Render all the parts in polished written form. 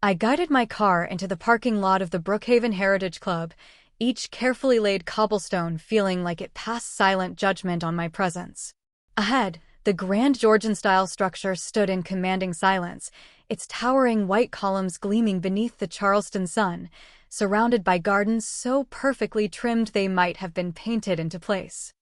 I guided my car into the parking lot of the Brookhaven Heritage Club, each carefully laid cobblestone feeling like it passed silent judgment on my presence. Ahead, the grand Georgian-style structure stood in commanding silence, its towering white columns gleaming beneath the Charleston sun, surrounded by gardens so perfectly trimmed they might have been painted into place.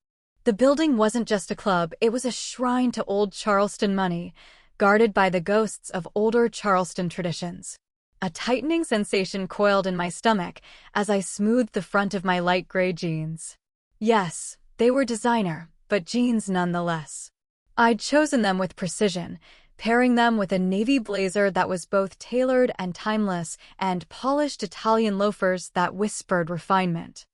The building wasn't just a club, it was a shrine to old Charleston money, guarded by the ghosts of older Charleston traditions. A tightening sensation coiled in my stomach as I smoothed the front of my light gray jeans. Yes, they were designer, but jeans nonetheless. I'd chosen them with precision, pairing them with a navy blazer that was both tailored and timeless, and polished Italian loafers that whispered refinement.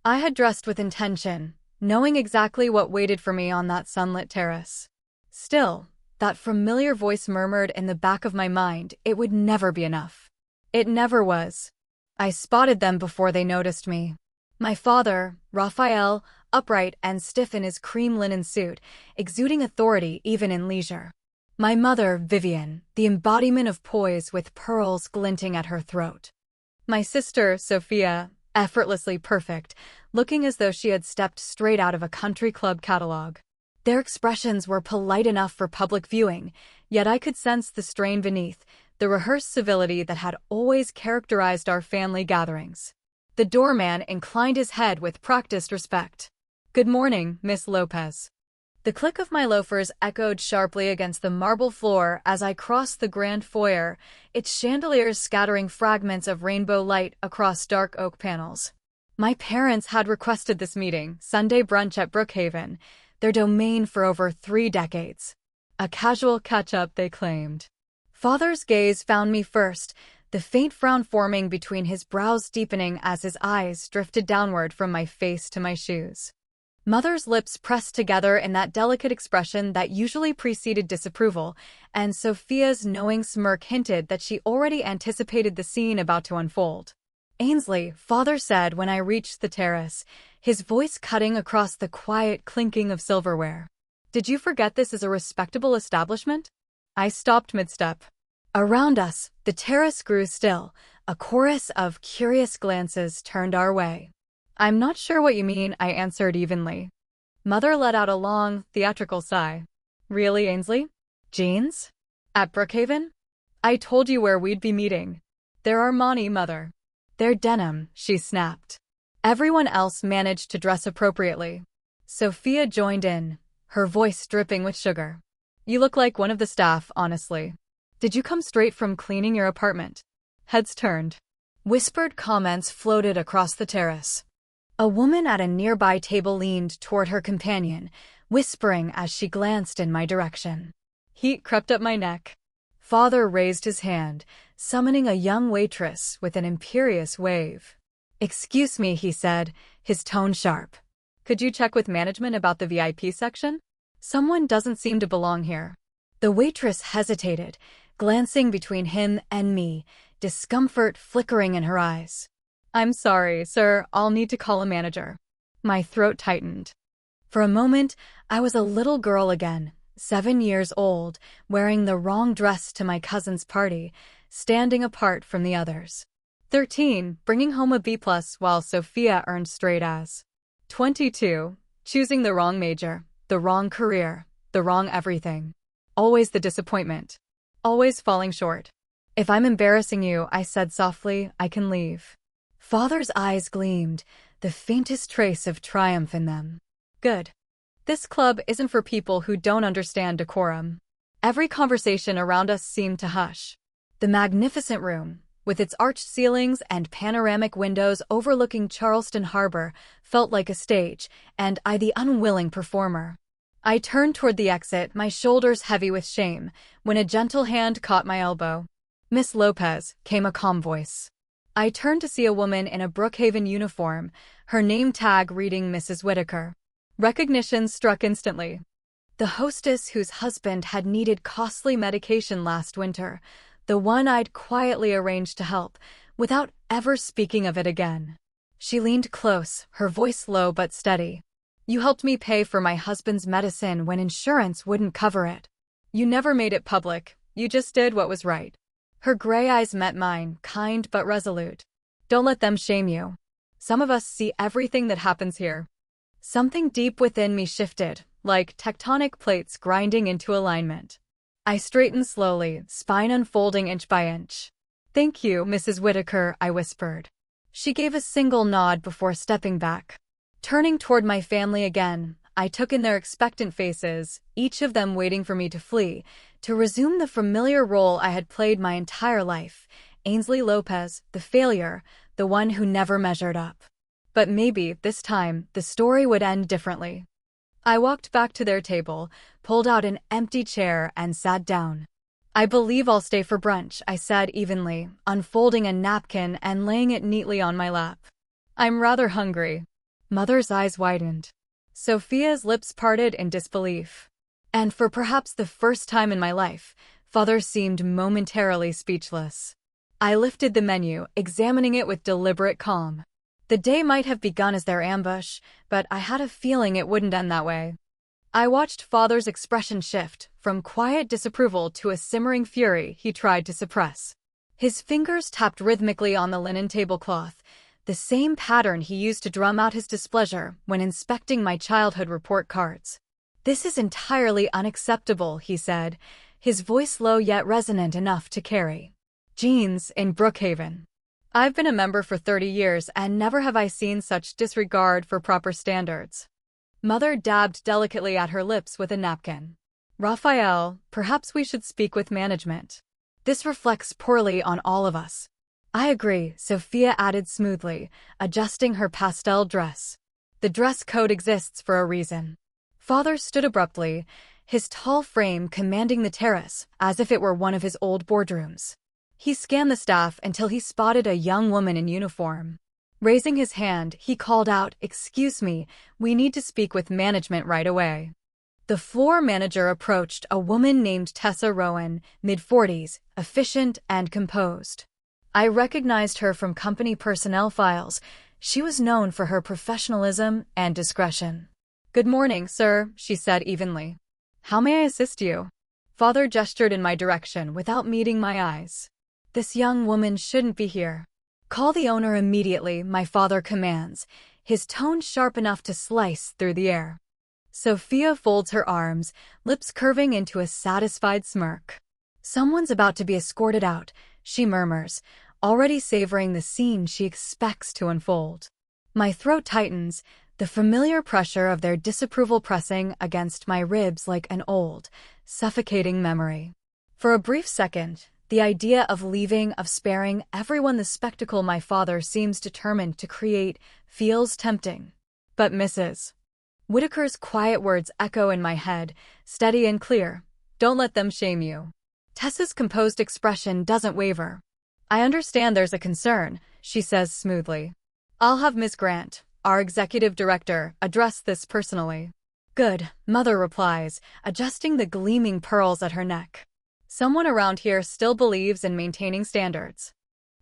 I had dressed with intention, knowing exactly what waited for me on that sunlit terrace. Still, that familiar voice murmured in the back of my mind, it would never be enough. It never was. I spotted them before they noticed me. My father, Raphael, upright and stiff in his cream linen suit, exuding authority even in leisure. My mother, Vivian, the embodiment of poise with pearls glinting at her throat. My sister, Sophia, effortlessly perfect, looking as though she had stepped straight out of a country club catalog. Their expressions were polite enough for public viewing, yet I could sense the strain beneath, the rehearsed civility that had always characterized our family gatherings. The doorman inclined his head with practiced respect. "Good morning, Miss Lopez." The click of my loafers echoed sharply against the marble floor as I crossed the grand foyer, its chandeliers scattering fragments of rainbow light across dark oak panels. My parents had requested this meeting, Sunday brunch at Brookhaven, their domain for over 3 decades. A casual catch-up, they claimed. Father's gaze found me first, the faint frown forming between his brows deepening as his eyes drifted downward from my face to my shoes. Mother's lips pressed together in that delicate expression that usually preceded disapproval, and Sophia's knowing smirk hinted that she already anticipated the scene about to unfold. "Ainsley," Father said when I reached the terrace, his voice cutting across the quiet clinking of silverware. "Did you forget this is a respectable establishment?" I stopped mid-step. Around us, the terrace grew still, a chorus of curious glances turned our way. "I'm not sure what you mean," I answered evenly. Mother let out a long, theatrical sigh. "Really, Ainsley? Jeans? At Brookhaven? I told you where we'd be meeting. They're Armani, Mother." "They're denim," she snapped. Everyone else managed to dress appropriately. Sophia joined in, her voice dripping with sugar. "You look like one of the staff, honestly. Did you come straight from cleaning your apartment?" Heads turned. Whispered comments floated across the terrace. A woman at a nearby table leaned toward her companion, whispering as she glanced in my direction. Heat crept up my neck. Father raised his hand, summoning a young waitress with an imperious wave. "Excuse me," he said, his tone sharp. "Could you check with management about the VIP section? Someone doesn't seem to belong here." The waitress hesitated, glancing between him and me, discomfort flickering in her eyes. "I'm sorry, sir, I'll need to call a manager." My throat tightened. For a moment, I was a little girl again, 7 years old, wearing the wrong dress to my cousin's party, standing apart from the others. 13, bringing home a B+ while Sophia earned straight A's. 22, choosing the wrong major, the wrong career, the wrong everything. Always the disappointment. Always falling short. "If I'm embarrassing you," I said softly, "I can leave." Father's eyes gleamed, the faintest trace of triumph in them. "Good. This club isn't for people who don't understand decorum." Every conversation around us seemed to hush. The magnificent room, with its arched ceilings and panoramic windows overlooking Charleston Harbor, felt like a stage, and I the unwilling performer. I turned toward the exit, my shoulders heavy with shame, when a gentle hand caught my elbow. "Miss Lopez," came a calm voice. I turned to see a woman in a Brookhaven uniform, her name tag reading Mrs. Whitaker. Recognition struck instantly. The hostess whose husband had needed costly medication last winter, the one I'd quietly arranged to help, without ever speaking of it again. She leaned close, her voice low but steady. "You helped me pay for my husband's medicine when insurance wouldn't cover it. You never made it public, you just did what was right." Her gray eyes met mine, kind but resolute. Don't let them shame you. Some of us see everything that happens here. Something deep within me shifted, like tectonic plates grinding into alignment. I straightened slowly, spine unfolding inch by inch. Thank you, Mrs. Whitaker, I whispered. She gave a single nod before stepping back. Turning toward my family again, I took in their expectant faces, each of them waiting for me to flee, to resume the familiar role I had played my entire life, Ainsley Lopez, the failure, the one who never measured up. But maybe, this time, the story would end differently. I walked back to their table, pulled out an empty chair, and sat down. I believe I'll stay for brunch, I said evenly, unfolding a napkin and laying it neatly on my lap. I'm rather hungry. Mother's eyes widened. Sophia's lips parted in disbelief. And for perhaps the first time in my life, Father seemed momentarily speechless. I lifted the menu, examining it with deliberate calm. The day might have begun as their ambush, but I had a feeling it wouldn't end that way. I watched Father's expression shift, from quiet disapproval to a simmering fury he tried to suppress. His fingers tapped rhythmically on the linen tablecloth, the same pattern he used to drum out his displeasure when inspecting my childhood report cards. This is entirely unacceptable, he said, his voice low yet resonant enough to carry. Jeans in Brookhaven. I've been a member for 30 years and never have I seen such disregard for proper standards. Mother dabbed delicately at her lips with a napkin. Raphael, perhaps we should speak with management. This reflects poorly on all of us. I agree, Sophia added smoothly, adjusting her pastel dress. The dress code exists for a reason. Father stood abruptly, his tall frame commanding the terrace, as if it were one of his old boardrooms. He scanned the staff until he spotted a young woman in uniform. Raising his hand, he called out, "Excuse me, we need to speak with management right away." The floor manager approached, a woman named Tessa Rowan, mid-40s, efficient and composed. I recognized her from company personnel files. She was known for her professionalism and discretion. "Good morning, sir," she said evenly. "How may I assist you?" Father gestured in my direction without meeting my eyes. "This young woman shouldn't be here. Call the owner immediately," my father commands, his tone sharp enough to slice through the air. Sophia folds her arms, lips curving into a satisfied smirk. "Someone's about to be escorted out," she murmurs, already savoring the scene she expects to unfold. My throat tightens, the familiar pressure of their disapproval pressing against my ribs like an old, suffocating memory. For a brief second, the idea of leaving, of sparing everyone the spectacle my father seems determined to create, feels tempting. But Mrs. Whitaker's quiet words echo in my head, steady and clear. "Don't let them shame you." Tessa's composed expression doesn't waver. "I understand there's a concern," she says smoothly. "I'll have Miss Grant, our executive director, address this personally." "Good," Mother replies, adjusting the gleaming pearls at her neck. "Someone around here still believes in maintaining standards."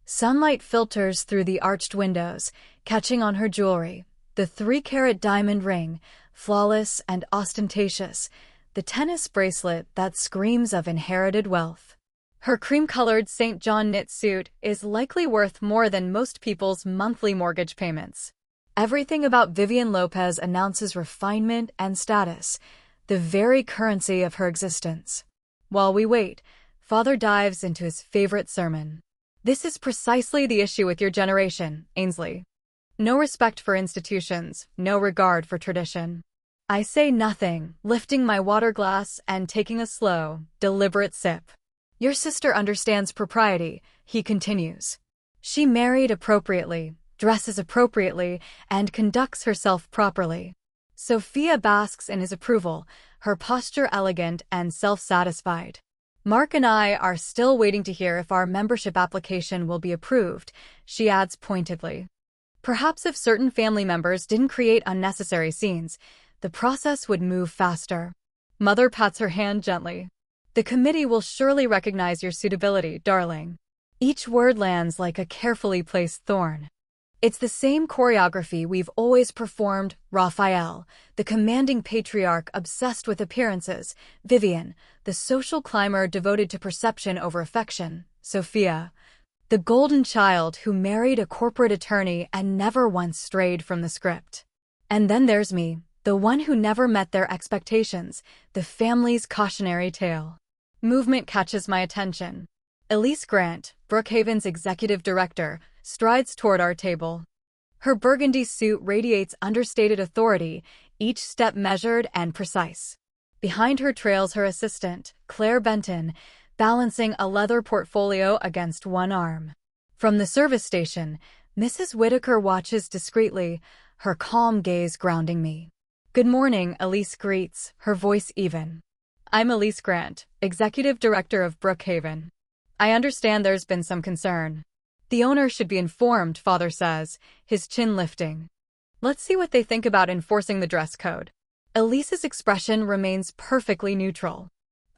Sunlight filters through the arched windows, catching on her jewelry. The 3-carat diamond ring, flawless and ostentatious. The tennis bracelet that screams of inherited wealth. Her cream-colored St. John knit suit is likely worth more than most people's monthly mortgage payments. Everything about Vivian Lopez announces refinement and status, the very currency of her existence. While we wait, Father dives into his favorite sermon. "This is precisely the issue with your generation, Ainsley. No respect for institutions, no regard for tradition." I say nothing, lifting my water glass and taking a slow, deliberate sip. "Your sister understands propriety," he continues. "She married appropriately, dresses appropriately, and conducts herself properly." Sophia basks in his approval, her posture elegant and self-satisfied. "Mark and I are still waiting to hear if our membership application will be approved," she adds pointedly. Perhaps if certain family members didn't create unnecessary scenes, the process would move faster. Mother pats her hand gently. "The committee will surely recognize your suitability, darling." Each word lands like a carefully placed thorn. It's the same choreography we've always performed: Raphael, the commanding patriarch obsessed with appearances; Vivian, the social climber devoted to perception over affection; Sophia, the golden child who married a corporate attorney and never once strayed from the script. And then there's me, the one who never met their expectations, the family's cautionary tale. Movement catches my attention. Elise Grant, Brookhaven's executive director, strides toward our table. Her burgundy suit radiates understated authority, each step measured and precise. Behind her trails her assistant, Claire Benton, balancing a leather portfolio against one arm. From the service station, Mrs. Whitaker watches discreetly, her calm gaze grounding me. "Good morning," Elise greets, her voice even. "I'm Elise Grant, executive director of Brookhaven. I understand there's been some concern." "The owner should be informed," Father says, his chin lifting. "Let's see what they think about enforcing the dress code." Elise's expression remains perfectly neutral.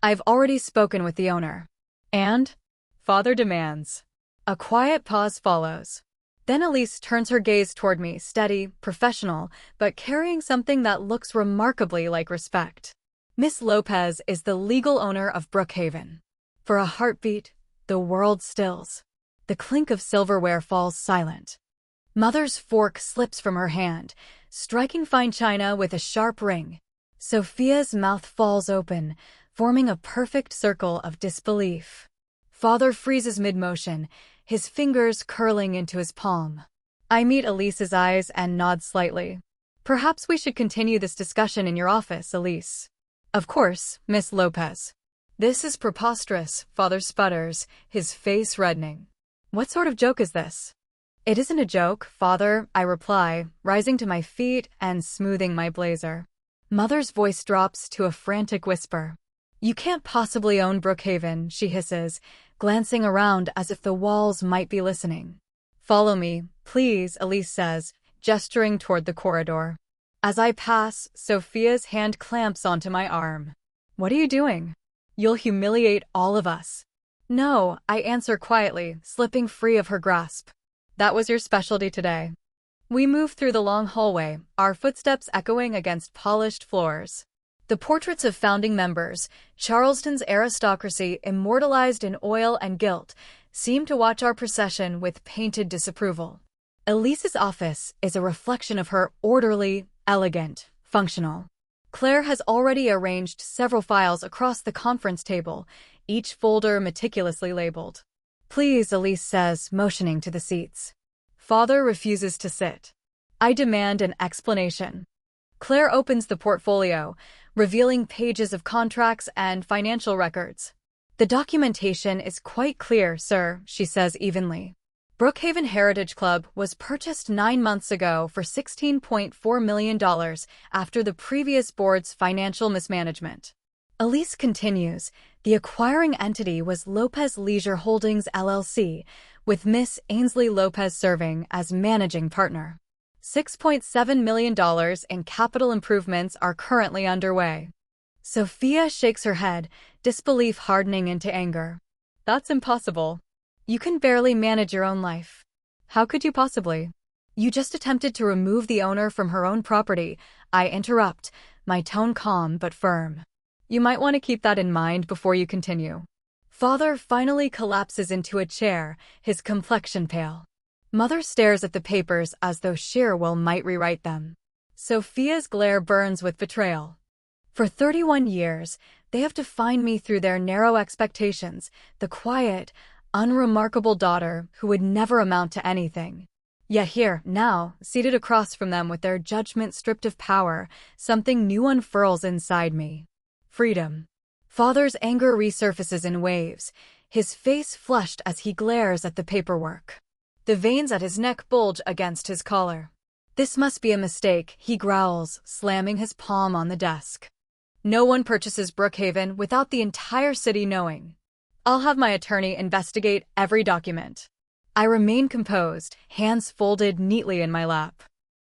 "I've already spoken with the owner." "And?" Father demands. A quiet pause follows. Then Elise turns her gaze toward me, steady, professional, but carrying something that looks remarkably like respect. "Miss Lopez is the legal owner of Brookhaven." For a heartbeat, the world stills. The clink of silverware falls silent. Mother's fork slips from her hand, striking fine china with a sharp ring. Sophia's mouth falls open, forming a perfect circle of disbelief. Father freezes mid-motion, his fingers curling into his palm. I meet Elise's eyes and nod slightly. "Perhaps we should continue this discussion in your office, Elise." "Of course, Miss Lopez." "This is preposterous," Father sputters, his face reddening. "What sort of joke is this?" "It isn't a joke, Father," I reply, rising to my feet and smoothing my blazer. Mother's voice drops to a frantic whisper. "You can't possibly own Brookhaven," she hisses, glancing around as if the walls might be listening. "Follow me, please," Elise says, gesturing toward the corridor. As I pass, Sophia's hand clamps onto my arm. "What are you doing? You'll humiliate all of us." "No," I answer quietly, slipping free of her grasp. "That was your specialty today." We move through the long hallway, our footsteps echoing against polished floors. The portraits of founding members, Charleston's aristocracy immortalized in oil and gilt, seem to watch our procession with painted disapproval. Elise's office is a reflection of her: orderly, elegant, functional. Claire has already arranged several files across the conference table, each folder meticulously labeled. "Please," Elise says, motioning to the seats. Father refuses to sit. I demand an explanation. Claire opens the portfolio, revealing pages of contracts and financial records. "The documentation is quite clear, sir," she says evenly. Brookhaven Heritage Club was purchased 9 months ago for $16.4 million after the previous board's financial mismanagement. Elise continues, "The acquiring entity was Lopez Leisure Holdings LLC, with Miss Ainsley Lopez serving as managing partner. $6.7 million in capital improvements are currently underway." Sophia shakes her head, disbelief hardening into anger. "That's impossible. You can barely manage your own life. How could you possibly?" "You just attempted to remove the owner from her own property," I interrupt, my tone calm but firm. "You might want to keep that in mind before you continue." Father finally collapses into a chair, his complexion pale. Mother stares at the papers as though sheer will might rewrite them. Sophia's glare burns with betrayal. For 31 years, they have defined me through their narrow expectations, the quiet, unremarkable daughter who would never amount to anything. Yet here, now, seated across from them with their judgment stripped of power, something new unfurls inside me. Freedom. Father's anger resurfaces in waves, his face flushed as he glares at the paperwork. The veins at his neck bulge against his collar. "This must be a mistake," he growls, slamming his palm on the desk. "No one purchases Brookhaven without the entire city knowing. I'll have my attorney investigate every document." I remain composed, hands folded neatly in my lap.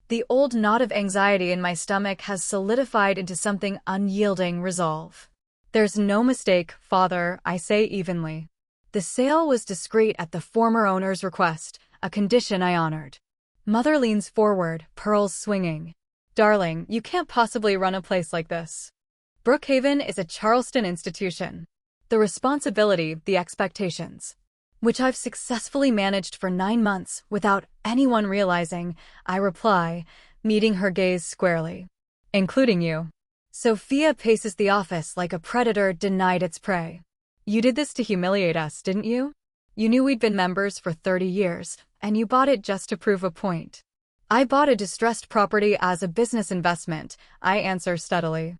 The old knot of anxiety in my stomach has solidified into something unyielding resolve. "There's no mistake, Father," I say evenly. "The sale was discreet at the former owner's request, a condition I honored." Mother leans forward, pearls swinging. Darling, you can't possibly run a place like this. Brookhaven is a Charleston institution. The responsibility, the expectations, which I've successfully managed for 9 months without anyone realizing, I reply, meeting her gaze squarely. Including you. Sophia paces the office like a predator denied its prey. You did this to humiliate us, didn't you? You knew we'd been members for 30 years, and you bought it just to prove a point. I bought a distressed property as a business investment, I answer steadily.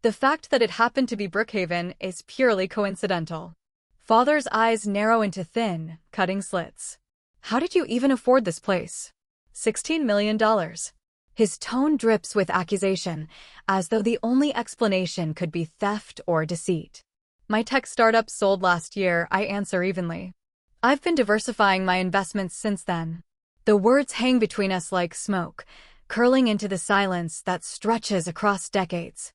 The fact that it happened to be Brookhaven is purely coincidental. Father's eyes narrow into thin, cutting slits. How did you even afford this place? $16 million. His tone drips with accusation, as though the only explanation could be theft or deceit. My tech startup sold last year, I answer evenly. I've been diversifying my investments since then. The words hang between us like smoke, curling into the silence that stretches across decades.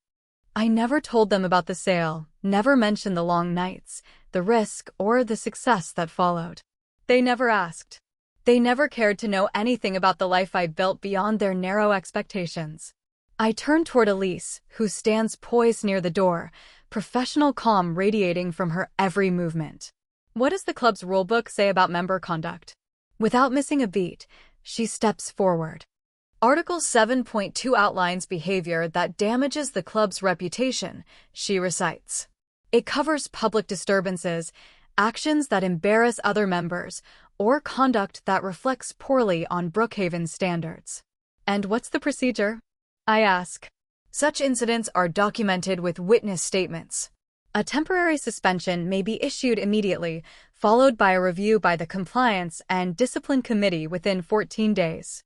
I never told them about the sale, never mentioned the long nights, the risk, or the success that followed. They never asked. They never cared to know anything about the life I built beyond their narrow expectations. I turn toward Elise, who stands poised near the door, professional calm radiating from her every movement. What does the club's rulebook say about member conduct? Without missing a beat, she steps forward. Article 7.2 outlines behavior that damages the club's reputation, she recites. It covers public disturbances, actions that embarrass other members, or conduct that reflects poorly on Brookhaven's standards. And what's the procedure? I ask. Such incidents are documented with witness statements. A temporary suspension may be issued immediately, followed by a review by the Compliance and Discipline Committee within 14 days.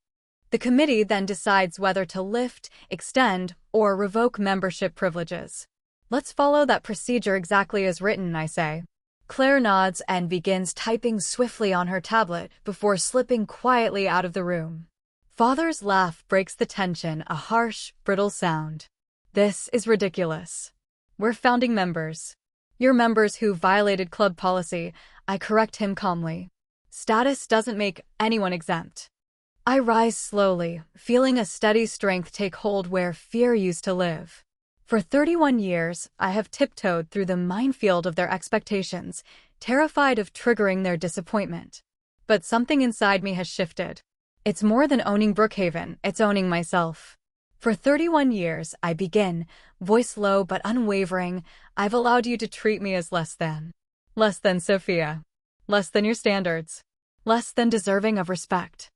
The committee then decides whether to lift, extend, or revoke membership privileges. Let's follow that procedure exactly as written, I say. Claire nods and begins typing swiftly on her tablet before slipping quietly out of the room. Father's laugh breaks the tension, a harsh, brittle sound. This is ridiculous. We're founding members. You're members who violated club policy, I correct him calmly. Status doesn't make anyone exempt. I rise slowly, feeling a steady strength take hold where fear used to live. For 31 years, I have tiptoed through the minefield of their expectations, terrified of triggering their disappointment. But something inside me has shifted. It's more than owning Brookhaven, it's owning myself. For 31 years, I begin, voice low but unwavering, I've allowed you to treat me as less than. Less than Sophia. Less than your standards. Less than deserving of respect.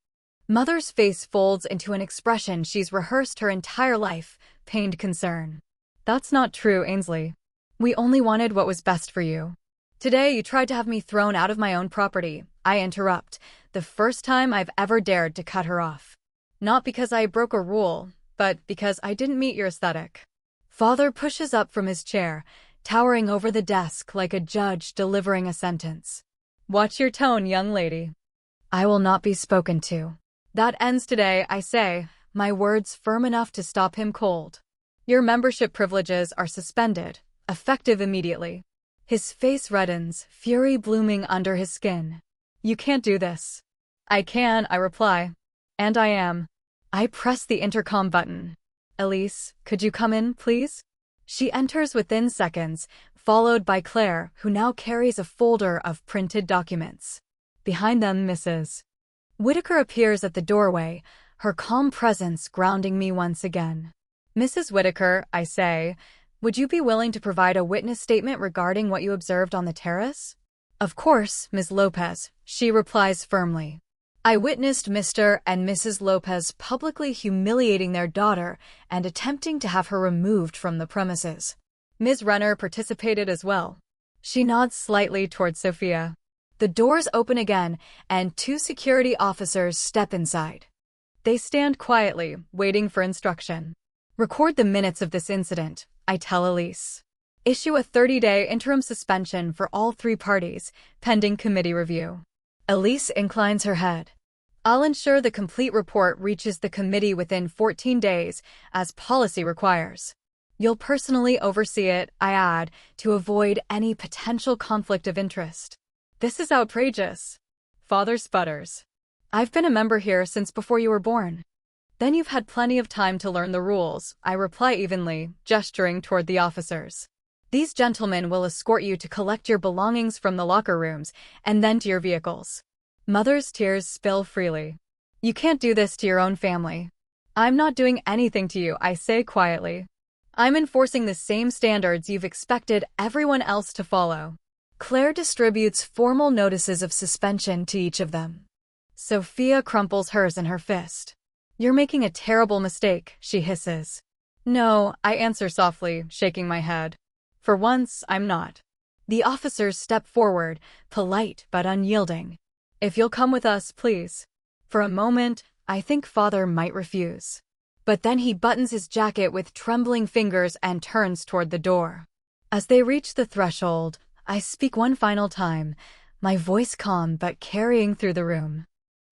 Mother's face folds into an expression she's rehearsed her entire life, pained concern. That's not true, Ainsley. We only wanted what was best for you. Today you tried to have me thrown out of my own property, I interrupt, the first time I've ever dared to cut her off. Not because I broke a rule, but because I didn't meet your aesthetic. Father pushes up from his chair, towering over the desk like a judge delivering a sentence. Watch your tone, young lady. I will not be spoken to. That ends today, I say, my words firm enough to stop him cold. Your membership privileges are suspended, effective immediately. His face reddens, fury blooming under his skin. You can't do this. I can, I reply. And I am. I press the intercom button. Elise, could you come in, please? She enters within seconds, followed by Claire, who now carries a folder of printed documents. Behind them, Mrs. Whitaker appears at the doorway, her calm presence grounding me once again. Mrs. Whitaker, I say, would you be willing to provide a witness statement regarding what you observed on the terrace? Of course, Ms. Lopez, she replies firmly. I witnessed Mr. and Mrs. Lopez publicly humiliating their daughter and attempting to have her removed from the premises. Ms. Renner participated as well. She nods slightly toward Sophia. The doors open again, and 2 security officers step inside. They stand quietly, waiting for instruction. Record the minutes of this incident, I tell Elise. Issue a 30-day interim suspension for all 3 parties, pending committee review. Elise inclines her head. I'll ensure the complete report reaches the committee within 14 days, as policy requires. You'll personally oversee it, I add, to avoid any potential conflict of interest. This is outrageous. Father sputters. I've been a member here since before you were born. Then you've had plenty of time to learn the rules, I reply evenly, gesturing toward the officers. These gentlemen will escort you to collect your belongings from the locker rooms and then to your vehicles. Mother's tears spill freely. You can't do this to your own family. I'm not doing anything to you, I say quietly. I'm enforcing the same standards you've expected everyone else to follow. Claire distributes formal notices of suspension to each of them. Sophia crumples hers in her fist. You're making a terrible mistake, she hisses. No, I answer softly, shaking my head. For once, I'm not. The officers step forward, polite but unyielding. If you'll come with us, please. For a moment, I think Father might refuse. But then he buttons his jacket with trembling fingers and turns toward the door. As they reach the threshold, I speak one final time, my voice calm but carrying through the room.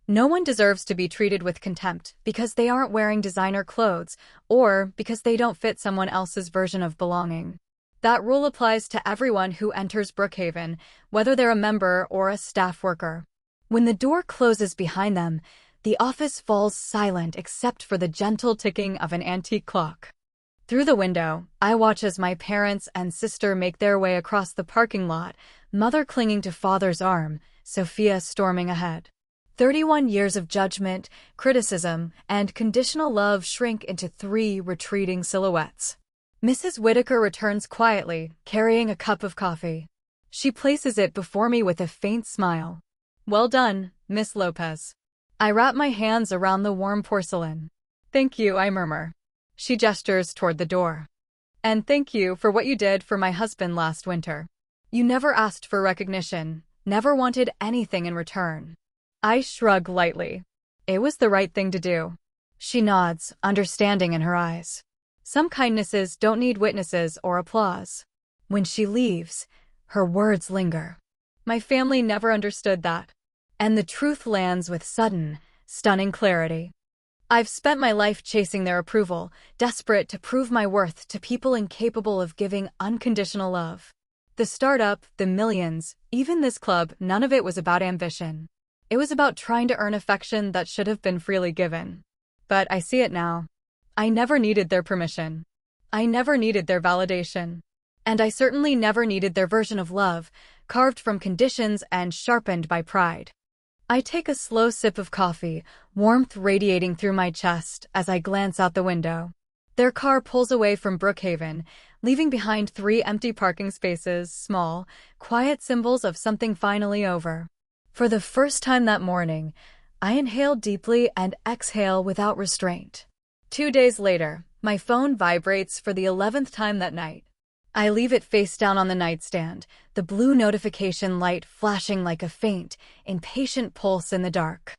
No one deserves to be treated with contempt because they aren't wearing designer clothes or because they don't fit someone else's version of belonging. That rule applies to everyone who enters Brookhaven, whether they're a member or a staff worker. When the door closes behind them, the office falls silent except for the gentle ticking of an antique clock. Through the window, I watch as my parents and sister make their way across the parking lot, Mother clinging to Father's arm, Sophia storming ahead. 31 years of judgment, criticism, and conditional love shrink into 3 retreating silhouettes. Mrs. Whitaker returns quietly, carrying a cup of coffee. She places it before me with a faint smile. Well done, Miss Lopez. I wrap my hands around the warm porcelain. Thank you, I murmur. She gestures toward the door. And thank you for what you did for my husband last winter. You never asked for recognition, never wanted anything in return. I shrug lightly. It was the right thing to do. She nods, understanding in her eyes. Some kindnesses don't need witnesses or applause. When she leaves, her words linger. My family never understood that. And the truth lands with sudden, stunning clarity. I've spent my life chasing their approval, desperate to prove my worth to people incapable of giving unconditional love. The startup, the millions, even this club, none of it was about ambition. It was about trying to earn affection that should have been freely given. But I see it now. I never needed their permission. I never needed their validation. And I certainly never needed their version of love, carved from conditions and sharpened by pride. I take a slow sip of coffee, warmth radiating through my chest as I glance out the window. Their car pulls away from Brookhaven, leaving behind 3 empty parking spaces, small, quiet symbols of something finally over. For the first time that morning, I inhale deeply and exhale without restraint. 2 days later, my phone vibrates for the 11th time that night. I leave it face down on the nightstand, the blue notification light flashing like a faint, impatient pulse in the dark.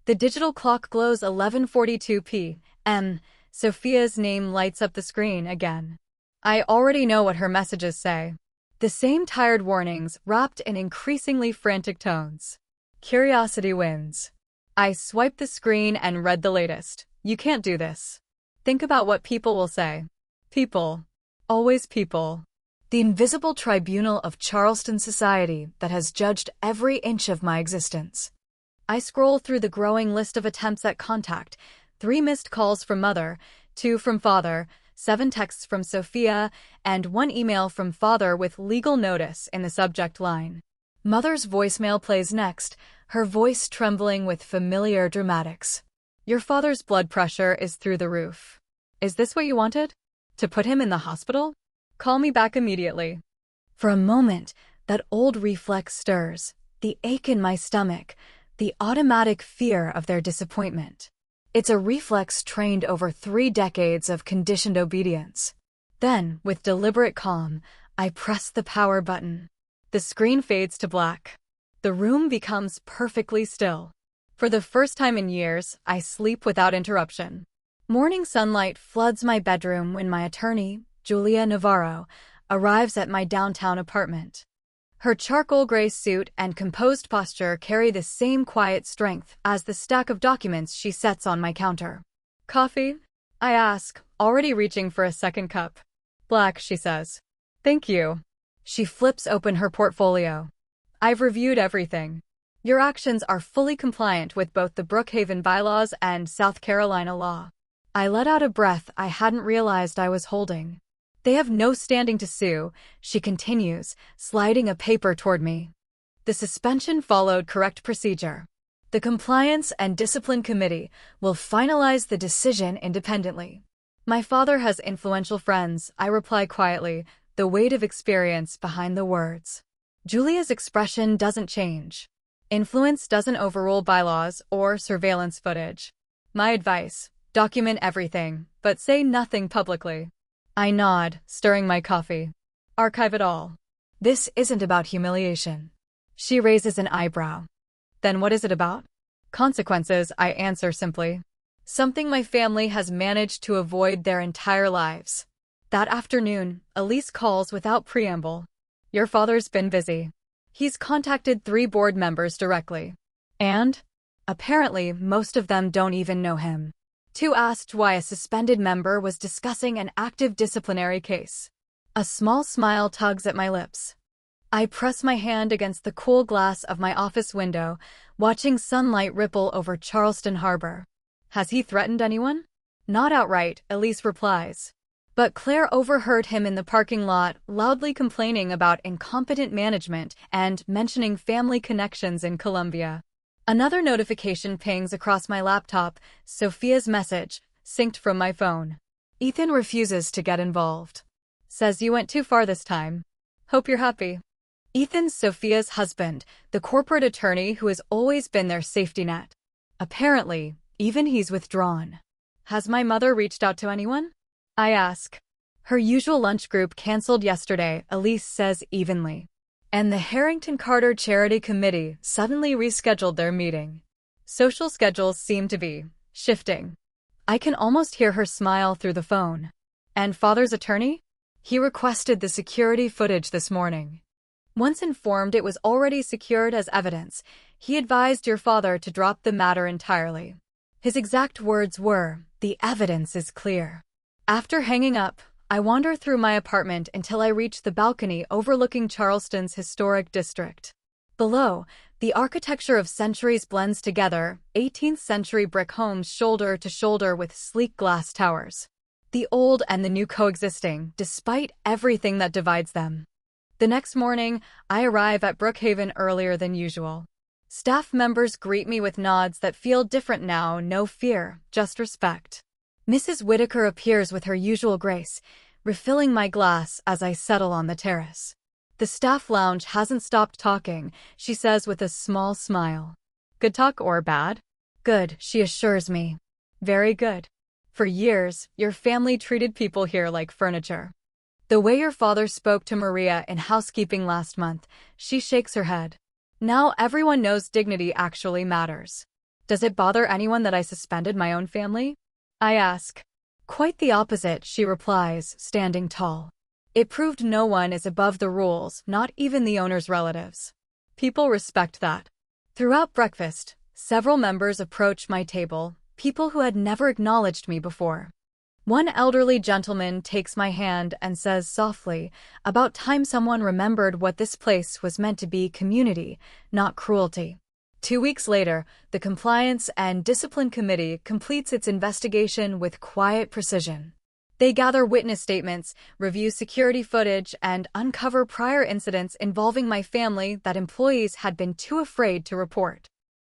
The digital clock glows 11:42 p.m. Sophia's name lights up the screen again. I already know what her messages say. The same tired warnings, wrapped in increasingly frantic tones. Curiosity wins. I swiped the screen and read the latest. You can't do this. Think about what people will say. People. Always people. The invisible tribunal of Charleston society that has judged every inch of my existence. I scroll through the growing list of attempts at contact. 3 missed calls from Mother, 2 from Father, 7 texts from Sophia, and 1 email from Father with legal notice in the subject line. Mother's voicemail plays next, her voice trembling with familiar dramatics. Your father's blood pressure is through the roof. Is this what you wanted? To put him in the hospital? Call me back immediately. For a moment, that old reflex stirs, the ache in my stomach, the automatic fear of their disappointment. It's a reflex trained over 3 decades of conditioned obedience. Then, with deliberate calm, I press the power button. The screen fades to black. The room becomes perfectly still. For the first time in years, I sleep without interruption. Morning sunlight floods my bedroom when my attorney, Julia Navarro, arrives at my downtown apartment. Her charcoal gray suit and composed posture carry the same quiet strength as the stack of documents she sets on my counter. Coffee? I ask, already reaching for a second cup. Black, she says. Thank you. She flips open her portfolio. I've reviewed everything. Your actions are fully compliant with both the Brookhaven bylaws and South Carolina law. I let out a breath I hadn't realized I was holding. They have no standing to sue, she continues, sliding a paper toward me. The suspension followed correct procedure. The Compliance and Discipline Committee will finalize the decision independently. My father has influential friends, I reply quietly, the weight of experience behind the words. Julia's expression doesn't change. Influence doesn't overrule bylaws or surveillance footage. My advice: document everything, but say nothing publicly. I nod, stirring my coffee. Archive it all. This isn't about humiliation. She raises an eyebrow. Then what is it about? Consequences, I answer simply. Something my family has managed to avoid their entire lives. That afternoon, Elise calls without preamble. Your father's been busy. He's contacted 3 board members directly. And? Apparently, most of them don't even know him. 2 asked why a suspended member was discussing an active disciplinary case. A small smile tugs at my lips. I press my hand against the cool glass of my office window, watching sunlight ripple over Charleston Harbor. Has he threatened anyone? Not outright, Elise replies. But Claire overheard him in the parking lot, loudly complaining about incompetent management and mentioning family connections in Colombia. Another notification pings across my laptop, Sophia's message, synced from my phone. Ethan refuses to get involved. Says you went too far this time. Hope you're happy. Ethan's Sophia's husband, the corporate attorney who has always been their safety net. Apparently, even he's withdrawn. Has my mother reached out to anyone? I ask. Her usual lunch group canceled yesterday, Elise says evenly. And the Harrington Carter Charity Committee suddenly rescheduled their meeting. Social schedules seem to be shifting. I can almost hear her smile through the phone. And father's attorney? He requested the security footage this morning. Once informed it was already secured as evidence, he advised your father to drop the matter entirely. His exact words were, "The evidence is clear." After hanging up, I wander through my apartment until I reach the balcony overlooking Charleston's historic district. Below, the architecture of centuries blends together, 18th-century brick homes shoulder to shoulder with sleek glass towers. The old and the new coexisting, despite everything that divides them. The next morning, I arrive at Brookhaven earlier than usual. Staff members greet me with nods that feel different now, no fear, just respect. Mrs. Whitaker appears with her usual grace, refilling my glass as I settle on the terrace. The staff lounge hasn't stopped talking, she says with a small smile. Good talk or bad? Good, she assures me. Very good. For years, your family treated people here like furniture. The way your father spoke to Maria in housekeeping last month, she shakes her head. Now everyone knows dignity actually matters. Does it bother anyone that I suspended my own family? I ask. Quite the opposite, she replies, standing tall. It proved no one is above the rules, not even the owner's relatives. People respect that. Throughout breakfast, several members approach my table, people who had never acknowledged me before. One elderly gentleman takes my hand and says softly, about time someone remembered what this place was meant to be: community, not cruelty. 2 weeks later, the Compliance and Discipline Committee completes its investigation with quiet precision. They gather witness statements, review security footage, and uncover prior incidents involving my family that employees had been too afraid to report.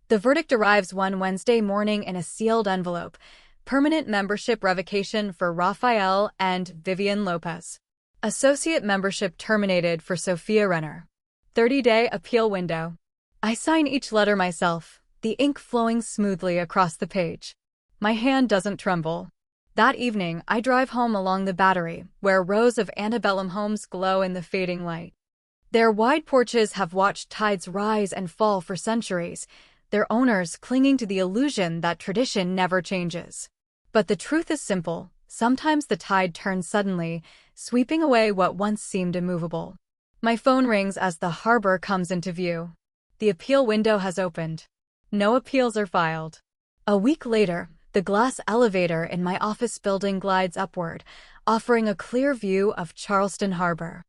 The verdict arrives one Wednesday morning in a sealed envelope: permanent membership revocation for Rafael and Vivian Lopez. Associate membership terminated for Sophia Renner. 30-day appeal window. I sign each letter myself, the ink flowing smoothly across the page. My hand doesn't tremble. That evening, I drive home along the Battery, where rows of antebellum homes glow in the fading light. Their wide porches have watched tides rise and fall for centuries, their owners clinging to the illusion that tradition never changes. But the truth is simple: sometimes the tide turns suddenly, sweeping away what once seemed immovable. My phone rings as the harbor comes into view. The appeal window has opened. No appeals are filed. A week later, the glass elevator in my office building glides upward, offering a clear view of Charleston Harbor.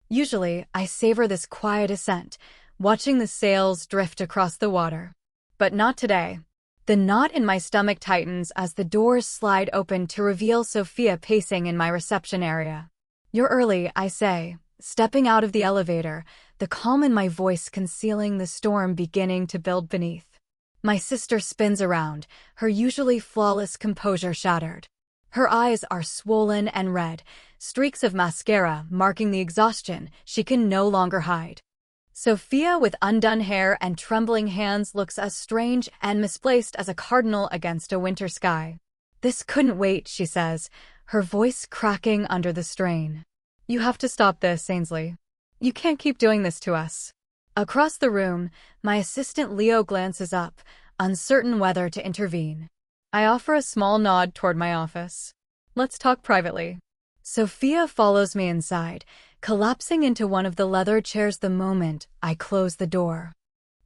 Usually, I savor this quiet ascent, watching the sails drift across the water. But not today. The knot in my stomach tightens as the doors slide open to reveal Sophia pacing in my reception area. "You're early," I say, stepping out of the elevator, the calm in my voice concealing the storm beginning to build beneath. My sister spins around, her usually flawless composure shattered. Her eyes are swollen and red, streaks of mascara marking the exhaustion she can no longer hide. Sophia, with undone hair and trembling hands, looks as strange and misplaced as a cardinal against a winter sky. "This couldn't wait," she says, her voice cracking under the strain. "You have to stop this, Ainsley. You can't keep doing this to us." Across the room, my assistant Leo glances up, uncertain whether to intervene. I offer a small nod toward my office. "Let's talk privately." Sophia follows me inside, collapsing into one of the leather chairs the moment I close the door.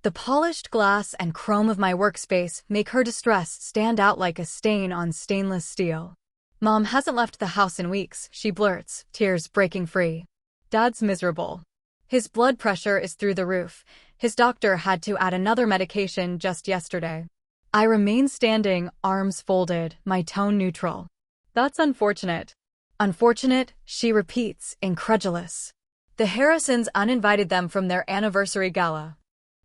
The polished glass and chrome of my workspace make her distress stand out like a stain on stainless steel. "Mom hasn't left the house in weeks," she blurts, tears breaking free. "Dad's miserable. His blood pressure is through the roof. His doctor had to add another medication just yesterday." I remain standing, arms folded, my tone neutral. "That's unfortunate." "Unfortunate," she repeats, incredulous. "The Harrisons uninvited them from their anniversary gala.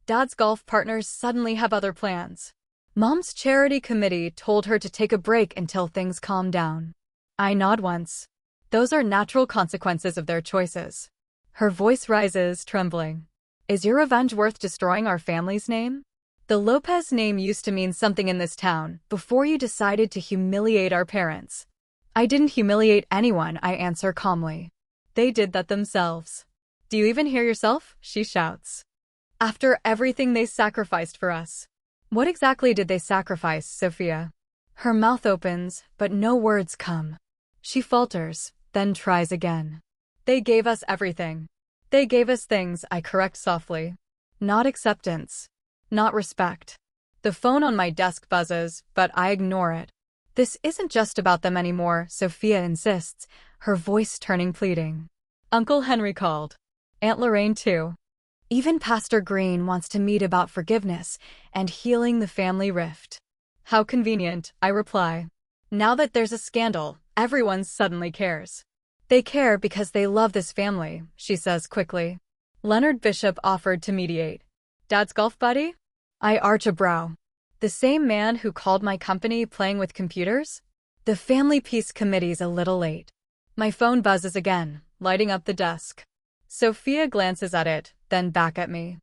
Dad's golf partners suddenly have other plans. Mom's charity committee told her to take a break until things calm down." I nod once. "Those are natural consequences of their choices." Her voice rises, trembling. "Is your revenge worth destroying our family's name? The Lopez name used to mean something in this town before you decided to humiliate our parents." "I didn't humiliate anyone," I answer calmly. "They did that themselves." "Do you even hear yourself?" she shouts. "After everything they sacrificed for us." "What exactly did they sacrifice, Sophia?" Her mouth opens, but no words come. She falters, then tries again. "They gave us everything. They gave us things," I correct softly. "Not acceptance. Not respect." The phone on my desk buzzes, but I ignore it. "This isn't just about them anymore," Sophia insists, her voice turning pleading. "Uncle Henry called. Aunt Lorraine too. Even Pastor Green wants to meet about forgiveness and healing the family rift." "How convenient," I reply. "Now that there's a scandal, everyone suddenly cares." "They care because they love this family," she says quickly. "Leonard Bishop offered to mediate." "Dad's golf buddy?" I arch a brow. "The same man who called my company playing with computers?" The family peace committee's a little late. My phone buzzes again, lighting up the desk. Sophia glances at it, then back at me.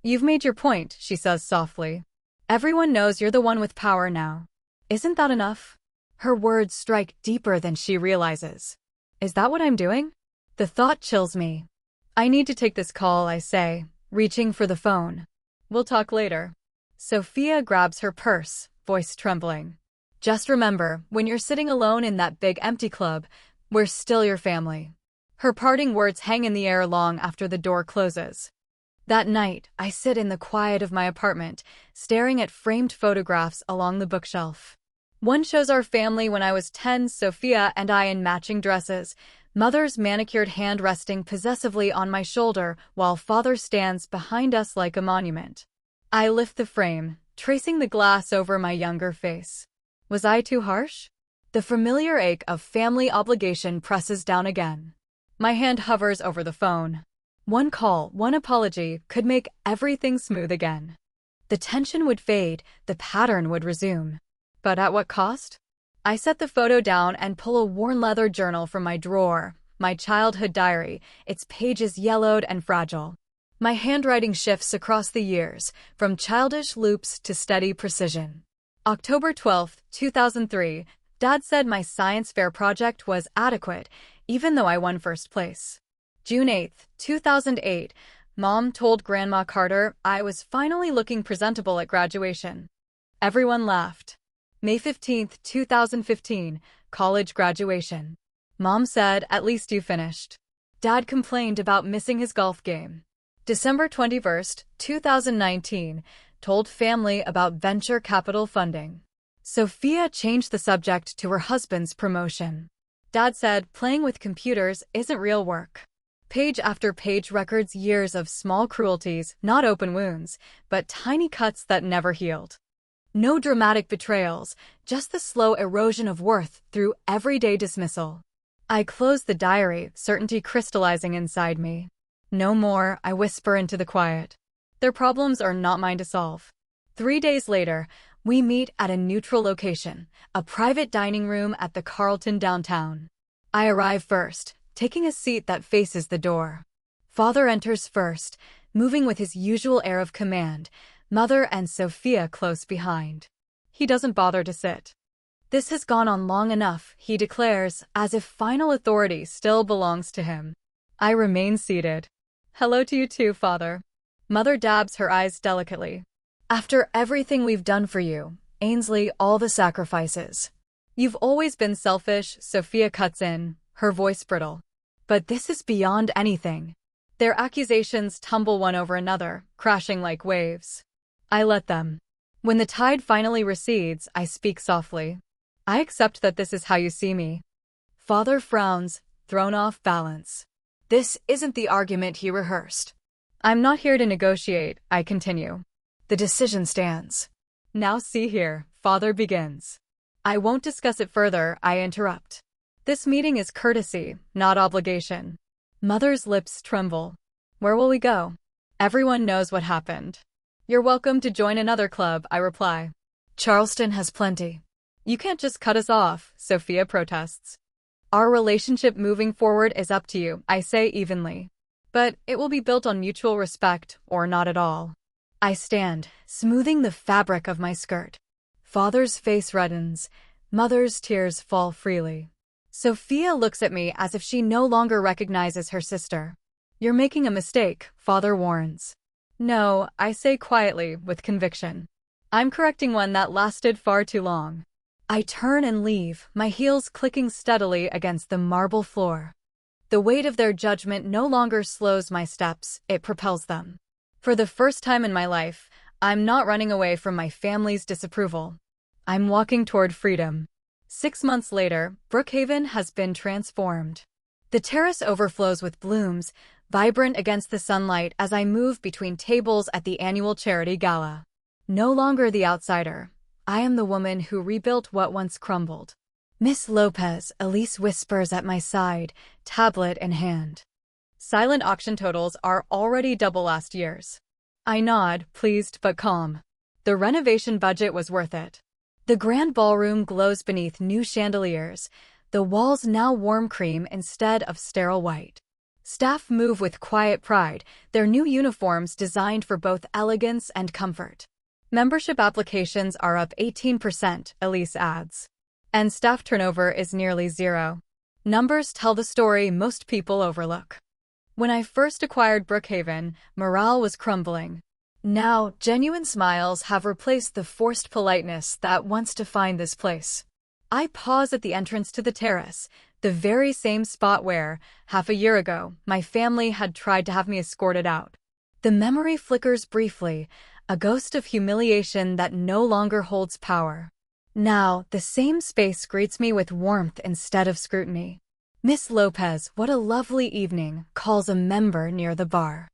"You've made your point," she says softly. "Everyone knows you're the one with power now. Isn't that enough?" Her words strike deeper than she realizes. "Is that what I'm doing?" The thought chills me. "I need to take this call," I say, reaching for the phone. "We'll talk later." Sophia grabs her purse, voice trembling. "Just remember, when you're sitting alone in that big empty club, we're still your family." Her parting words hang in the air long after the door closes. That night, I sit in the quiet of my apartment, staring at framed photographs along the bookshelf. One shows our family when I was 10, Sophia and I in matching dresses, Mother's manicured hand resting possessively on my shoulder while Father stands behind us like a monument. I lift the frame, tracing the glass over my younger face. Was I too harsh? The familiar ache of family obligation presses down again. My hand hovers over the phone. One call, one apology could make everything smooth again. The tension would fade, the pattern would resume. But at what cost? I set the photo down and pull a worn leather journal from my drawer, my childhood diary, its pages yellowed and fragile. My handwriting shifts across the years, from childish loops to steady precision. October 12, 2003, Dad said my science fair project was adequate, even though I won first place. June 8, 2008, Mom told Grandma Carter I was finally looking presentable at graduation. Everyone laughed. May 15, 2015, college graduation. Mom said, "At least you finished." Dad complained about missing his golf game. December 21, 2019, told family about venture capital funding. Sophia changed the subject to her husband's promotion. Dad said playing with computers isn't real work. Page after page records years of small cruelties, not open wounds, but tiny cuts that never healed. No dramatic betrayals, just the slow erosion of worth through everyday dismissal. I close the diary, certainty crystallizing inside me. No more, I whisper into the quiet. Their problems are not mine to solve. 3 days later, we meet at a neutral location, a private dining room at the Carlton downtown. I arrive first, taking a seat that faces the door. Father enters first, moving with his usual air of command, Mother and Sophia close behind. He doesn't bother to sit. This has gone on long enough, he declares, as if final authority still belongs to him. I remain seated. Hello to you too, Father. Mother dabs her eyes delicately. After everything we've done for you, Ainsley, all the sacrifices. You've always been selfish, Sophia cuts in, her voice brittle. But this is beyond anything. Their accusations tumble one over another, crashing like waves. I let them. When the tide finally recedes, I speak softly. I accept that this is how you see me. Father frowns, thrown off balance. This isn't the argument he rehearsed. I'm not here to negotiate, I continue. The decision stands. Now see here, Father begins. I won't discuss it further, I interrupt. This meeting is courtesy, not obligation. Mother's lips tremble. Where will we go? Everyone knows what happened. You're welcome to join another club, I reply. Charleston has plenty. You can't just cut us off, Sophia protests. Our relationship moving forward is up to you, I say evenly. But it will be built on mutual respect, or not at all. I stand, smoothing the fabric of my skirt. Father's face reddens. Mother's tears fall freely. Sophia looks at me as if she no longer recognizes her sister. You're making a mistake, Father warns. No, I say quietly, with conviction. I'm correcting one that lasted far too long. I turn and leave, my heels clicking steadily against the marble floor. The weight of their judgment no longer slows my steps, it propels them. For the first time in my life, I'm not running away from my family's disapproval. I'm walking toward freedom. 6 months later, Brookhaven has been transformed. The terrace overflows with blooms, vibrant against the sunlight as I move between tables at the annual charity gala. No longer the outsider. I am the woman who rebuilt what once crumbled. Miss Lopez, Elise whispers at my side, tablet in hand. Silent auction totals are already double last year's. I nod, pleased but calm. The renovation budget was worth it. The grand ballroom glows beneath new chandeliers, the walls now warm cream instead of sterile white. Staff move with quiet pride, their new uniforms designed for both elegance and comfort. Membership applications are up 18%, Elise adds. And staff turnover is nearly zero. Numbers tell the story most people overlook. When I first acquired Brookhaven, morale was crumbling. Now, genuine smiles have replaced the forced politeness that once defined this place. I pause at the entrance to the terrace, the very same spot where, half a year ago, my family had tried to have me escorted out. The memory flickers briefly, a ghost of humiliation that no longer holds power. Now, the same space greets me with warmth instead of scrutiny. Miss Lopez, what a lovely evening, calls a member near the bar.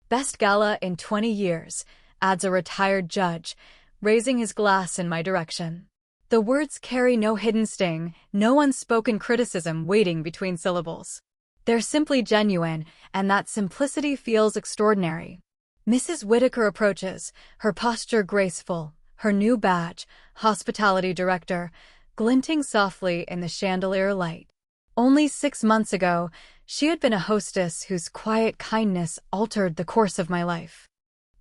Best gala in 20 years, adds a retired judge, raising his glass in my direction. The words carry no hidden sting, no unspoken criticism waiting between syllables. They're simply genuine, and that simplicity feels extraordinary. Mrs. Whitaker approaches, her posture graceful, her new badge, hospitality director, glinting softly in the chandelier light. Only 6 months ago, she had been a hostess whose quiet kindness altered the course of my life.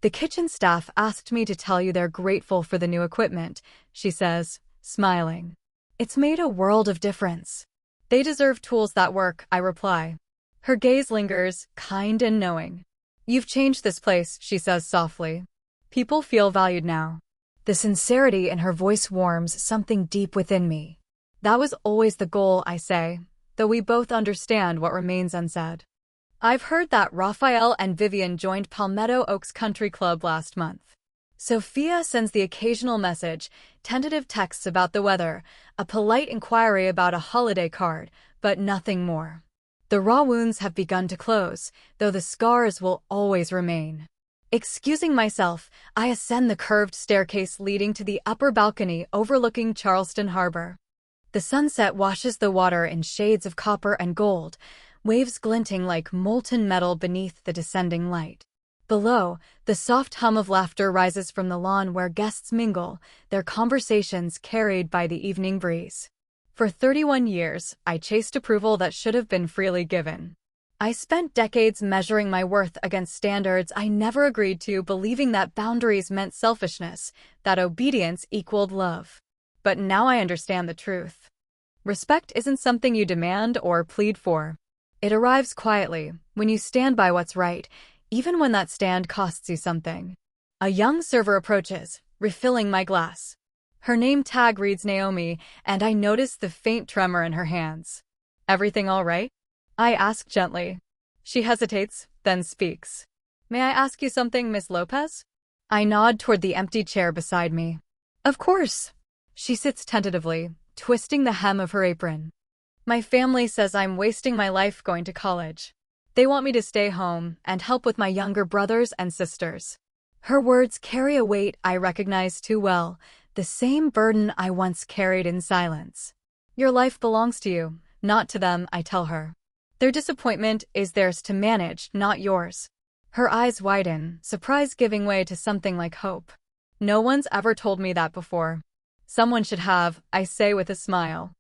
The kitchen staff asked me to tell you they're grateful for the new equipment, she says, smiling. It's made a world of difference. They deserve tools that work, I reply. Her gaze lingers, kind and knowing. You've changed this place, she says softly. People feel valued now. The sincerity in her voice warms something deep within me. That was always the goal, I say, though we both understand what remains unsaid. I've heard that Raphael and Vivian joined Palmetto Oaks Country Club last month. Sophia sends the occasional message, tentative texts about the weather, a polite inquiry about a holiday card, but nothing more. The raw wounds have begun to close, though the scars will always remain. Excusing myself, I ascend the curved staircase leading to the upper balcony overlooking Charleston Harbor. The sunset washes the water in shades of copper and gold, waves glinting like molten metal beneath the descending light. Below, the soft hum of laughter rises from the lawn where guests mingle, their conversations carried by the evening breeze. For 31 years, I chased approval that should have been freely given. I spent decades measuring my worth against standards I never agreed to, believing that boundaries meant selfishness, that obedience equaled love. But now I understand the truth. Respect isn't something you demand or plead for. It arrives quietly, when you stand by what's right, even when that stand costs you something. A young server approaches, refilling my glass. Her name tag reads Naomi, and I notice the faint tremor in her hands. "Everything all right?" I ask gently. She hesitates, then speaks. "May I ask you something, Miss Lopez?" I nod toward the empty chair beside me. "Of course." She sits tentatively, twisting the hem of her apron. "My family says I'm wasting my life going to college. They want me to stay home and help with my younger brothers and sisters." Her words carry a weight I recognize too well, the same burden I once carried in silence. "Your life belongs to you, not to them," I tell her. "Their disappointment is theirs to manage, not yours." Her eyes widen, surprise giving way to something like hope. "No one's ever told me that before." "Someone should have," I say with a smile.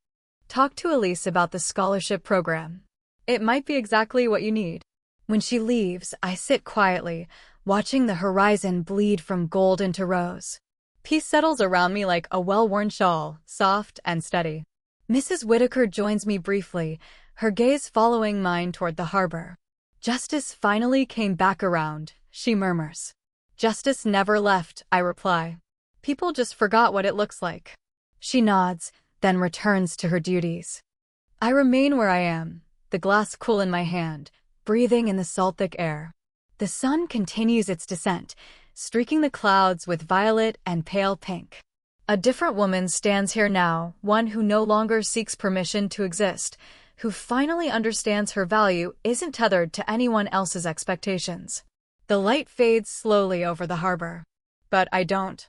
"Talk to Elise about the scholarship program. It might be exactly what you need." When she leaves, I sit quietly, watching the horizon bleed from gold into rose. Peace settles around me like a well-worn shawl, soft and steady. Mrs. Whitaker joins me briefly, her gaze following mine toward the harbor. "Justice finally came back around," she murmurs. "Justice never left," I reply. "People just forgot what it looks like." She nods, then returns to her duties. I remain where I am, the glass cool in my hand, breathing in the salt thick air. The sun continues its descent, streaking the clouds with violet and pale pink. A different woman stands here now, one who no longer seeks permission to exist, who finally understands her value isn't tethered to anyone else's expectations. The light fades slowly over the harbor. But I don't.